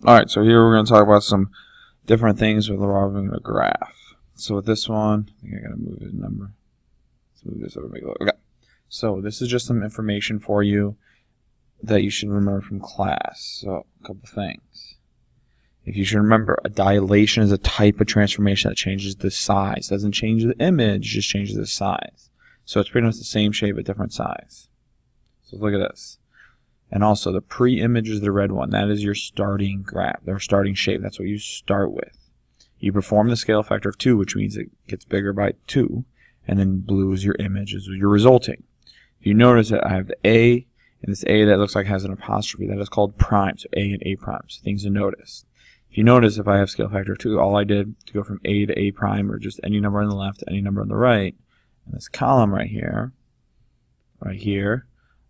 Alright, so here we're going to talk about some different things involving a graph. So with this one, I think I got to move his number. Let's move this over and make it look. Okay. So this is just some information for you that you should remember from class. So a couple things. If you should remember, a dilation is a type of transformation that changes the size. It doesn't change the image, just changes the size. So it's pretty much the same shape but different size. So look at this. And also the pre-image is the red one. That is your starting graph, their starting shape. That's what you start with. You perform the scale factor of 2, which means it gets bigger by 2. And then blue is your image, is your resulting. If you notice that I have the A, and this A that looks like it has an apostrophe, that is called prime. So A and A prime. So things to notice. If you notice, if I have scale factor of 2, all I did to go from A to A prime, or just any number on the left to any number on the right, and this column right here,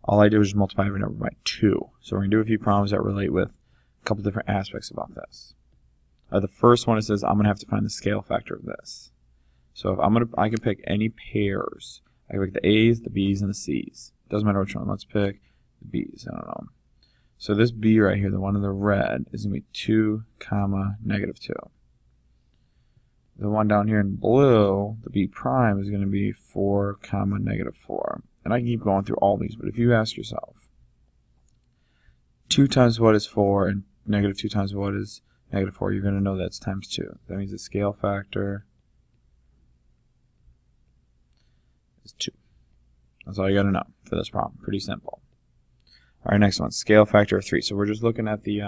all I did was just multiply every number by 2. So we're going to do a few problems that relate with a couple different aspects about this. The first one, it says I'm going to have to find the scale factor of this. So if I can pick any pairs. I can pick the A's, the B's, and the C's. Doesn't matter which one. Let's pick the B's. I don't know. So this B right here, the one in the red, is going to be 2, -2. The one down here in blue, the B prime, is going to be 4, -4. And I can keep going through all these, but if you ask yourself, 2 times what is 4 and -2 times what is -4, you're going to know that's times 2. That means the scale factor is 2. That's all you got to know for this problem. Pretty simple. All right, next one, scale factor of 3. So we're just looking at the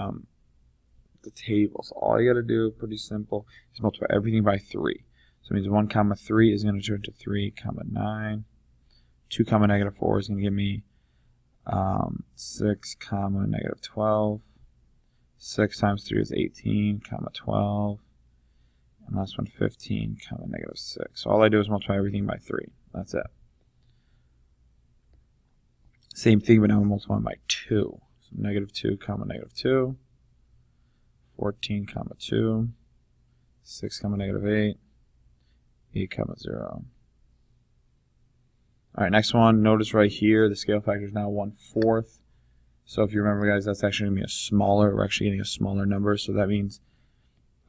tables. All you got to do, pretty simple, is multiply everything by 3. So it means 1, 3 is going to turn to 3, 9. 2, -4 is going to give me 6, -12. 6 times 3 is 18, 12. And last one, 15, -6. So all I do is multiply everything by 3. That's it. Same thing, but now I'm multiplying by 2. So -2, -2. 14, 2. 6, -8. 8, 0. Alright, next one. Notice right here, the scale factor is now 1/4. So if you remember, guys, that's actually going to be we're actually getting a smaller number. So that means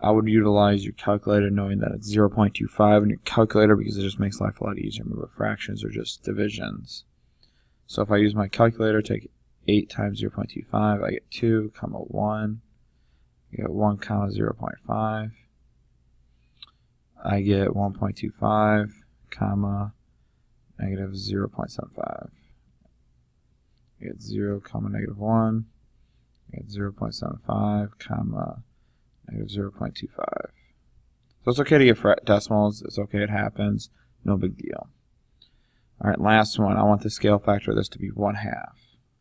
I would utilize your calculator knowing that it's 0.25 in your calculator because it just makes life a lot easier. Remember, fractions are just divisions. So if I use my calculator, take 8 times 0.25, I get 2, 1. I get 1, 0.5. I get 1.25, -0.75. I get 0, -1. I get 0.75, -0.25. So it's okay to get decimals. It's okay, it happens. No big deal. Alright, last one. I want the scale factor of this to be 1/2.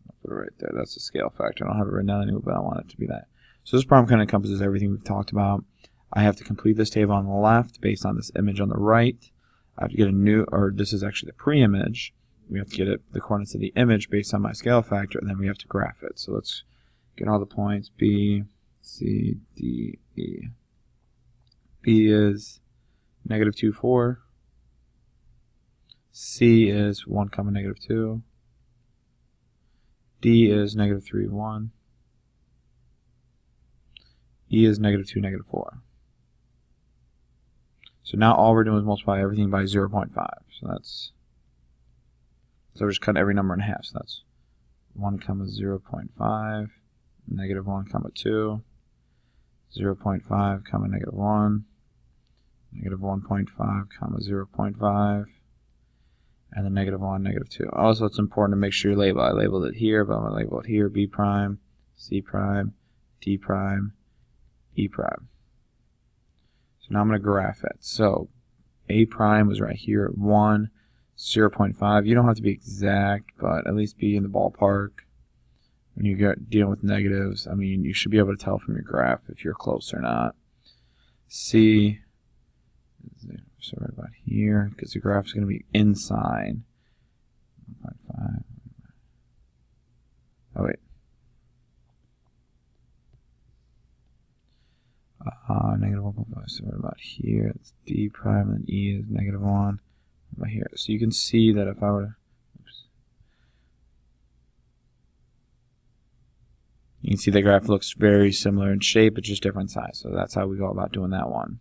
I'll put it right there. That's the scale factor. I don't have it written down anyway, but I want it to be that. So this problem kind of encompasses everything we've talked about. I have to complete this table on the left based on this image on the right. I have to get a new, or this is actually the pre-image. We have to get the coordinates of the image based on my scale factor, and then we have to graph it. So let's get all the points. B, C, D, E. B is -2, 4. C is 1, -2. D is -3, 1. E is -2, -4. So now all we're doing is multiply everything by 0.5. So we're just cutting every number in half. So that's 1, 0.5, -1, 2, 0.5, -1, -1.5, 0.5, and then -1, -2. Also, it's important to make sure you label. I labeled it here, but I'm going to label it here. B prime, C prime, D prime, E prime. So now I'm going to graph it. So A prime was right here at 1, 0.5. You don't have to be exact, but at least be in the ballpark. When you get dealing with negatives, I mean, you should be able to tell from your graph if you're close or not. C, so right about here, because the graph is going to be inside. 1.5. Oh, wait. -1.5, so right about here. It's D prime, and E is -1. Right here. So you can see that if I were to, You can see the graph looks very similar in shape, it's just different size. So that's how we go about doing that one.